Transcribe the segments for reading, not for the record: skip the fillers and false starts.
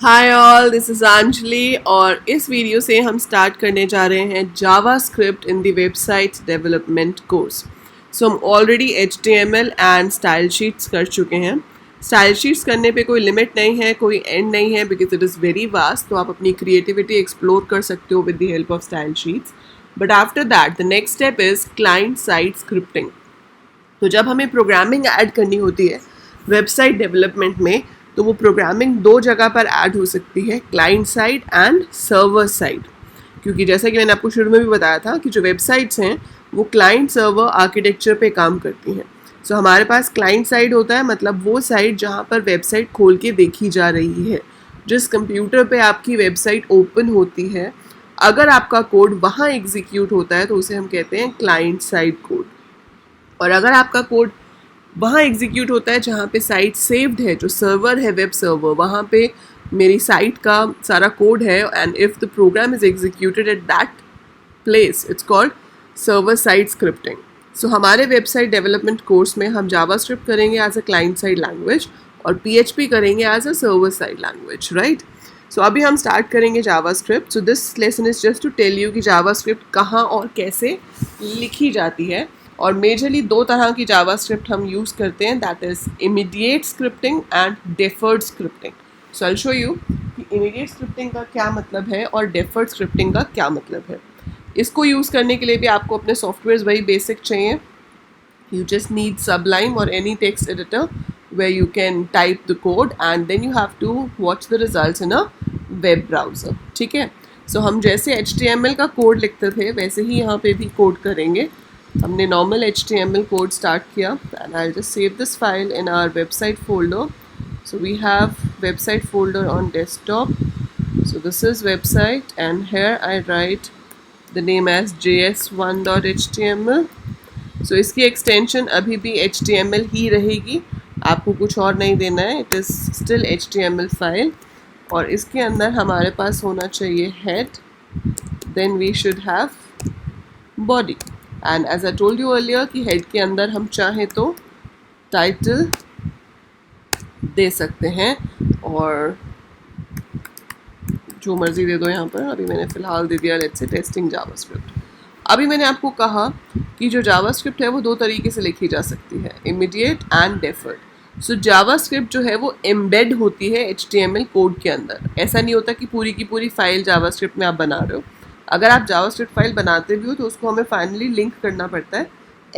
Hi all, this is Anjali और इस video से हम स्टार्ट करने जा रहे हैं JavaScript in the website development course. So हम already HTML and style sheets कर चुके हैं। स्टाइल शीट्स करने पे कोई लिमिट नहीं है, कोई एंड नहीं है, because it is very vast. तो आप अपनी क्रिएटिविटी एक्सप्लोर कर सकते हो with the help of style sheets. But after that the next step is client side scripting. तो जब हमें प्रोग्रामिंग ऐड करनी होती है वेबसाइट डेवलपमेंट में, तो वो प्रोग्रामिंग दो जगह पर ऐड हो सकती है, client side and server side. क्योंकि जैसा कि मैंने आपको शुरू में भी बताया था कि जो वेबसाइट्स हैं वो क्लाइंट सर्वर आर्किटेक्चर पे काम करती हैं। सो हमारे पास क्लाइंट साइड होता है, मतलब वो साइट जहाँ पर वेबसाइट खोल के देखी जा रही है, जिस कंप्यूटर पे आपकी वेबसाइट ओपन होती है। अगर आपका कोड वहाँ एग्जीक्यूट होता है तो उसे हम कहते हैं क्लाइंट साइड कोड। और अगर आपका कोड वहाँ एग्जीक्यूट होता है जहाँ पे साइट सेव्ड है, जो सर्वर है वेब सर्वर, वहाँ पे मेरी साइट का सारा कोड है, and if the program is executed at that place, it's called server side scripting. So हमारे वेबसाइट डेवलपमेंट कोर्स में हम जावास्क्रिप्ट करेंगे as a client side language और PHP करेंगे as a server side language, right. So अभी हम start करेंगे JavaScript. So this lesson is just to tell you कि जावास्क्रिप्ट कहाँ और कैसे लिखी जाती है। और मेजरली दो तरह की जावास्क्रिप्ट हम यूज़ करते हैं, that is immediate scripting and deferred scripting. So I show you कि इमीडिएट स्क्रिप्टिंग का क्या मतलब है और डेफर्ड स्क्रिप्टिंग का क्या मतलब है। इसको यूज़ करने के लिए भी आपको अपने सॉफ्टवेयर वही बेसिक चाहिए। You just need Sublime or any text editor where you can type the code and then you have to watch the results in a web browser. ठीक है, सो हम जैसे HTML का कोड लिखते थे वैसे ही यहाँ पे भी कोड करेंगे। हमने नॉर्मल HTML कोड स्टार्ट किया and I just save this file in our website folder. So we have website folder on desktop. So this is website and here I write the name as js1.html. सो इसकी extension अभी भी HTML ही रहेगी, आपको कुछ और नहीं देना है, it is still HTML file. और इसके अंदर हमारे पास होना चाहिए head, then we should have body, and as I told you earlier कि हेड के अंदर हम चाहें तो टाइटल दे सकते हैं और जो मर्ज़ी दे दो यहाँ पर। अभी मैंने फ़िलहाल दे दिया लेट्स से टेस्टिंग जावास्क्रिप्ट। अभी मैंने आपको कहा कि जो जावास्क्रिप्ट है वो दो तरीके से लिखी जा सकती है, immediate and deferred. So JavaScript जो है वो एम्बेड होती है HTML कोड के अंदर। ऐसा नहीं होता कि पूरी की पूरी फाइल जावास्क्रिप्ट में आप बना रहे हो। अगर आप जावास्क्रिप्ट फाइल बनाते भी हो तो उसको हमें फाइनली लिंक करना पड़ता है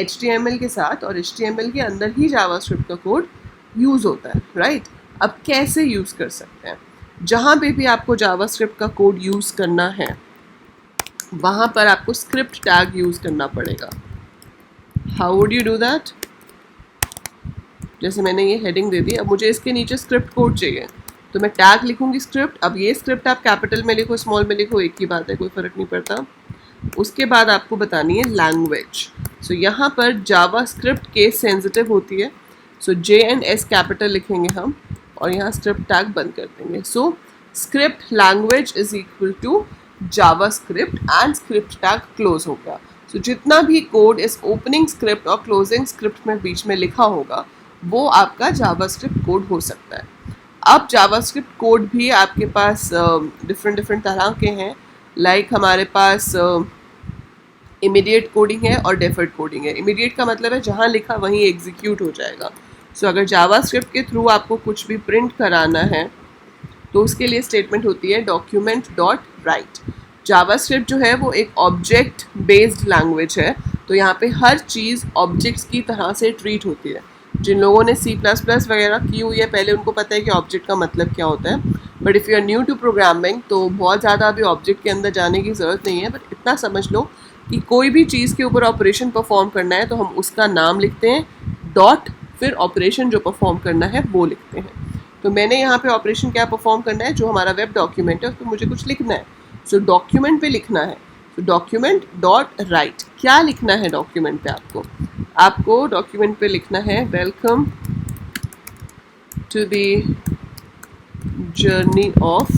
HTML के साथ, और HTML के अंदर ही जावास्क्रिप्ट का कोड यूज़ होता है, राइट। अब कैसे यूज़ कर सकते हैं, जहाँ पे भी आपको जावास्क्रिप्ट का कोड यूज़ करना है वहाँ पर आपको स्क्रिप्ट टैग यूज़ करना पड़ेगा। How would you do that? जैसे मैंने ये हेडिंग दे दी, अब मुझे इसके नीचे स्क्रिप्ट कोड चाहिए तो मैं टैग लिखूंगी स्क्रिप्ट। अब ये स्क्रिप्ट आप कैपिटल में लिखो स्मॉल में लिखो, एक ही बात है, कोई फ़र्क नहीं पड़ता। उसके बाद आपको बतानी है लैंग्वेज। सो यहाँ पर जावास्क्रिप्ट केस सेंसिटिव होती है, so J and S capital लिखेंगे हम और यहाँ स्क्रिप्ट टैग बंद कर देंगे। So script language is equal to JavaScript and script tag close हो गया। सो जितना भी कोड इस ओपनिंग स्क्रिप्ट और क्लोजिंग स्क्रिप्ट में बीच में लिखा होगा वो आपका जावास्क्रिप्ट कोड हो सकता है। अब जावास्क्रिप्ट कोड भी आपके पास डिफरेंट तरह के हैं, लाइक हमारे पास इमीडिएट कोडिंग है और डेफर्ड कोडिंग है। इमीडिएट का मतलब है जहाँ लिखा वहीं एग्जीक्यूट हो जाएगा। सो अगर जावास्क्रिप्ट के थ्रू आपको कुछ भी प्रिंट कराना है तो उसके लिए स्टेटमेंट होती है document.write। जावास्क्रिप्ट जो है वो एक ऑब्जेक्ट बेस्ड लैंग्वेज है, तो यहाँ पे हर चीज़ ऑब्जेक्ट्स की तरह से ट्रीट होती है। जिन लोगों ने C++ वगैरह की हुई है पहले उनको पता है कि ऑब्जेक्ट का मतलब क्या होता है। But if you are new to programming तो बहुत ज़्यादा अभी ऑब्जेक्ट के अंदर जाने की ज़रूरत नहीं है, बट इतना समझ लो कि कोई भी चीज़ के ऊपर ऑपरेशन परफॉर्म करना है तो हम उसका नाम लिखते हैं, डॉट, फिर ऑपरेशन जो परफॉर्म करना है वो लिखते हैं। तो मैंने यहाँ पे ऑपरेशन क्या परफॉर्म करना है, जो हमारा वेब डॉक्यूमेंट है उस पर मुझे कुछ लिखना है। सो डॉक्यूमेंट पे लिखना है, तो document.write। क्या लिखना है डॉक्यूमेंट पे? आपको डॉक्यूमेंट पे लिखना है welcome to the journey of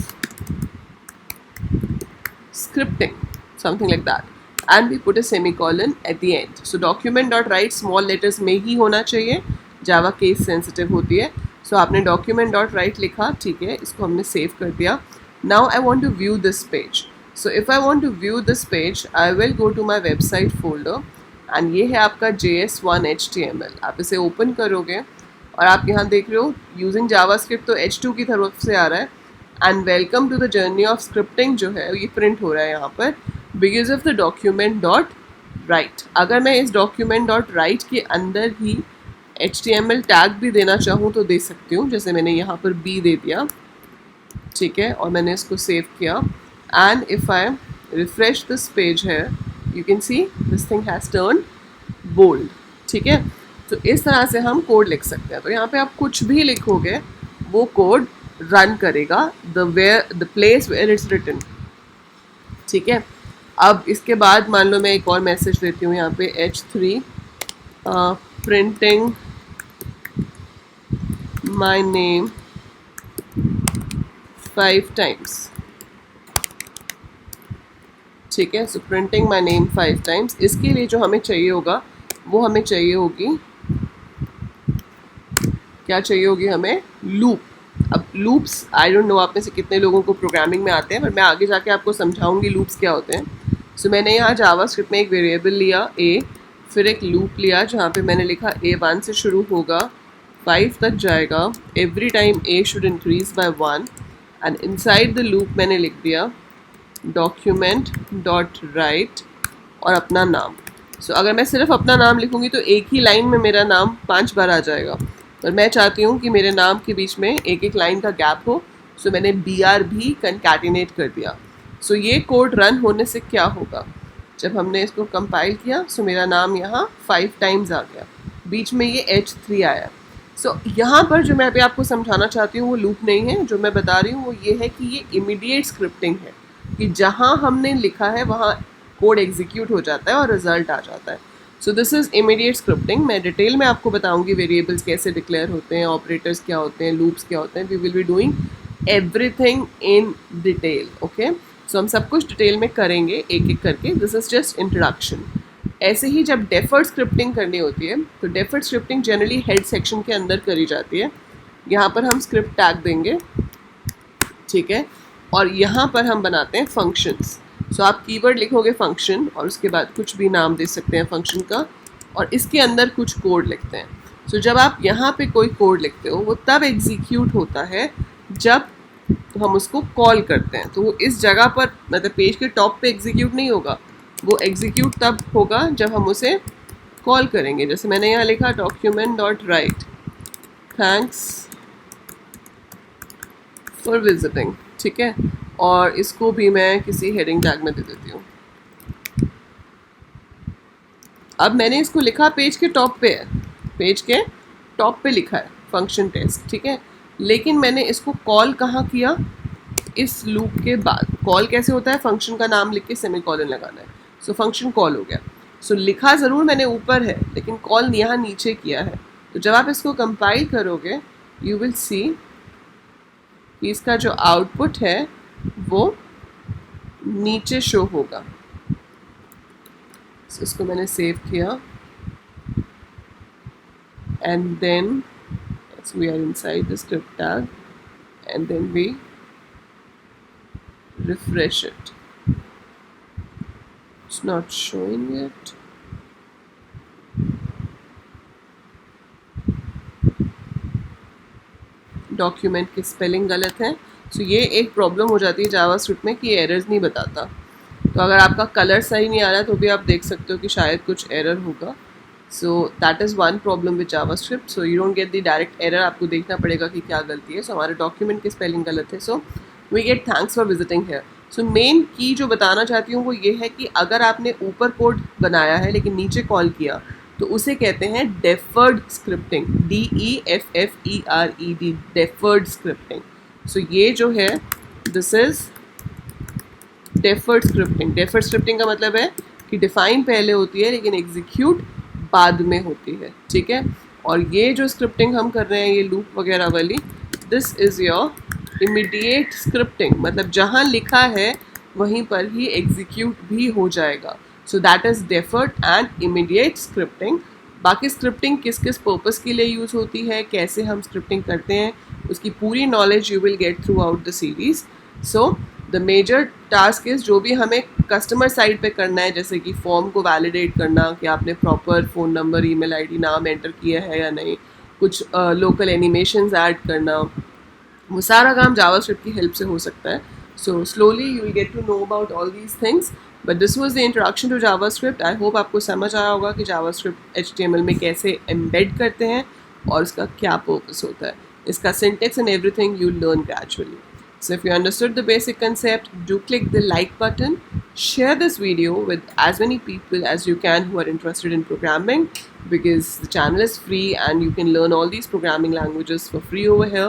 scripting, something like that, and we put a semicolon at the end. So document.write small letters में ही होना चाहिए, जावा केस सेंसिटिव होती है। सो आपने डॉक्यूमेंट डॉट राइट लिखा, ठीक है, इसको हमने सेव कर दिया. Now I want to view this page. So if I want to view this page I will go to my website folder and ये है आपका JS1 HTML. आप इसे ओपन करोगे और आप यहाँ देख रहे हो यूजिंग जावास्क्रिप्ट तो H2 की तरफ से आ रहा है. And welcome to the journey of scripting जो है ये प्रिंट हो रहा है यहाँ पर because of the document dot write. अगर मैं इस डॉक्यूमेंट डॉट राइट के अंदर ही HTML टैग भी देना चाहूँ तो दे सकती हूँ, जैसे मैंने यहाँ पर B दे दिया, ठीक है, और मैंने इसको सेव किया. And if I refresh this page है you can see this thing has turn bold, ठीक है. तो इस तरह से हम कोड लिख सकते हैं. तो यहाँ पे आप कुछ भी लिखोगे वो कोड रन करेगा the place where it's written, ठीक है. अब इसके बाद मान लो मैं एक और मैसेज देती हूँ यहाँ पे H3 printing my name 5 times, ठीक है. सो प्रिंटिंग माई नेम 5 times. इसके लिए जो हमें चाहिए होगा वो हमें चाहिए होगी, क्या चाहिए होगी हमें, लूप. अब लूप्स आई डोंट नो आप में से कितने लोगों को प्रोग्रामिंग में आते हैं, पर मैं आगे जाके आपको समझाऊंगी लूप्स क्या होते हैं. सो मैंने यहाँ जावास्क्रिप्ट में एक वेरिएबल लिया a, फिर एक लूप लिया जहाँ पे मैंने लिखा A1 से शुरू होगा 5 तक जाएगा, every time a should increase by 1 and inside the loop मैंने लिख दिया डॉक्यूमेंट डॉट राइट और अपना नाम. सो अगर मैं सिर्फ अपना नाम लिखूँगी तो एक ही लाइन में मेरा नाम 5 बार आ जाएगा, पर मैं चाहती हूँ कि मेरे नाम के बीच में एक एक लाइन का गैप हो. सो मैंने BR भी कंकैटिनेट कर दिया. सो ये कोड रन होने से क्या होगा, जब हमने इसको कंपाइल किया सो मेरा नाम यहाँ 5 times आ गया, बीच में ये H3 आया. सो यहाँ पर जो मैं अभी आपको समझाना चाहती हूँ वो लूप नहीं है. जो मैं बता रही हूँ वो ये है कि ये इमीडिएट स्क्रिप्टिंग है, कि जहाँ हमने लिखा है वहाँ कोड एग्जीक्यूट हो जाता है और रिजल्ट आ जाता है. So this is immediate scripting. मैं डिटेल में आपको बताऊंगी वेरिएबल्स कैसे डिक्लेयर होते हैं, ऑपरेटर्स क्या होते हैं, लूप्स क्या होते हैं. We will be doing everything in detail. Okay, so हम सब कुछ डिटेल में करेंगे एक एक करके. This is just introduction. ऐसे ही जब डेफर्ड स्क्रिप्टिंग करनी होती है तो deferred scripting generally head section के अंदर करी जाती है. यहाँ पर हम स्क्रिप्ट टैग देंगे, ठीक है, और यहाँ पर हम बनाते हैं फंक्शंस. सो आप कीवर्ड लिखोगे फंक्शन और उसके बाद कुछ भी नाम दे सकते हैं फंक्शन का, और इसके अंदर कुछ कोड लिखते हैं. सो जब आप यहाँ पे कोई कोड लिखते हो वो तब एग्जीक्यूट होता है जब हम उसको कॉल करते हैं. तो वो इस जगह पर मतलब पेज के टॉप पे एग्जीक्यूट नहीं होगा, वो एग्जीक्यूट तब होगा जब हम उसे कॉल करेंगे. जैसे मैंने यहाँ लिखा document dot right thanks for visiting, ठीक है, और इसको भी मैं किसी हेडिंग टैग में दे देती हूँ. अब मैंने इसको लिखा पेज के टॉप पे है, पेज के टॉप पे लिखा है फंक्शन टेस्ट, ठीक है, लेकिन मैंने इसको कॉल कहाँ किया, इस लूप के बाद. कॉल कैसे होता है, फंक्शन का नाम लिख के सेमीकोलन लगाना है. सो फंक्शन कॉल हो गया. सो लिखा ज़रूर मैंने ऊपर है लेकिन कॉल यहाँ नीचे किया है. तो जब आप इसको कंपाइल करोगे यू विल सी कि इसका जो आउटपुट है वो नीचे शो होगा. so, इसको मैंने सेव किया and then we are inside the script tag and then we refresh it. It's not showing it. Document की स्पेलिंग गलत है. सो ये एक प्रॉब्लम हो जाती है जावास्क्रिप्ट में कि एरर्स नहीं बताता. तो अगर आपका कलर सही नहीं आ रहा तो भी आप देख सकते हो कि शायद कुछ एरर होगा. So that is one problem with JavaScript. So you don't get the direct error, आपको देखना पड़ेगा कि क्या गलती है. सो हमारे डॉक्यूमेंट की स्पेलिंग गलत है. So we get thanks for visiting here. So main की जो बताना चाहती हूँ वो ये है कि अगर आपने ऊपर कोड बनाया है लेकिन नीचे कॉल किया तो उसे कहते हैं deferred scripting, DEFFERED, deferred scripting. So ये जो है this is deferred scripting. Deferred scripting का मतलब है कि डिफाइन पहले होती है लेकिन एग्जीक्यूट बाद में होती है, ठीक है. और ये जो स्क्रिप्टिंग हम कर रहे हैं ये लूप वगैरह वाली, this is your immediate scripting. मतलब जहाँ लिखा है वहीं पर ही एग्जीक्यूट भी हो जाएगा. So that is deferred and immediate scripting. बाकी स्क्रिप्टिंग किस किस पर्पस के लिए यूज़ होती है, कैसे हम स्क्रिप्टिंग करते हैं, उसकी पूरी knowledge you will get throughout the series. So the major task is जो भी हमें कस्टमर साइड पे करना है, जैसे कि फॉर्म को वैलिडेट करना कि आपने proper phone number, email ID, नाम एंटर किया है या नहीं, कुछ लोकल एनिमेशंस ऐड करना, वो सारा काम जावास्क्रिप्ट की हेल्प से हो सकता है. So slowly you will get to know about all these things. But this was the introduction to JavaScript. I hope आपको समझ आया होगा कि जावास्क्रिप्ट HTML में कैसे एम्बेड करते हैं और इसका क्या पर्पस होता है. इसका syntax and everything you learn gradually. So if you understood the basic concept, do click the like button, share this video with as many people as you can who are interested in programming, because the channel is free and you can learn all these programming languages for free over here.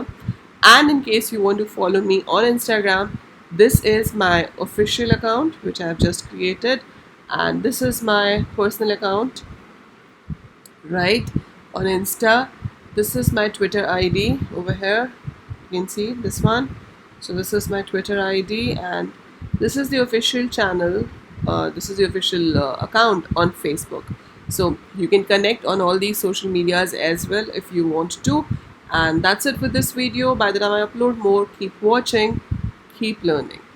And in case you want to follow me on Instagram, this is my official account which I have just created, and this is my personal account right on Insta. This is my Twitter ID over here, you can see this one. So this is my Twitter ID, and this is the official channel, this is the official account on Facebook. So you can connect on all these social medias as well if you want to. And that's it for this video. By the time I upload more, keep watching, keep learning.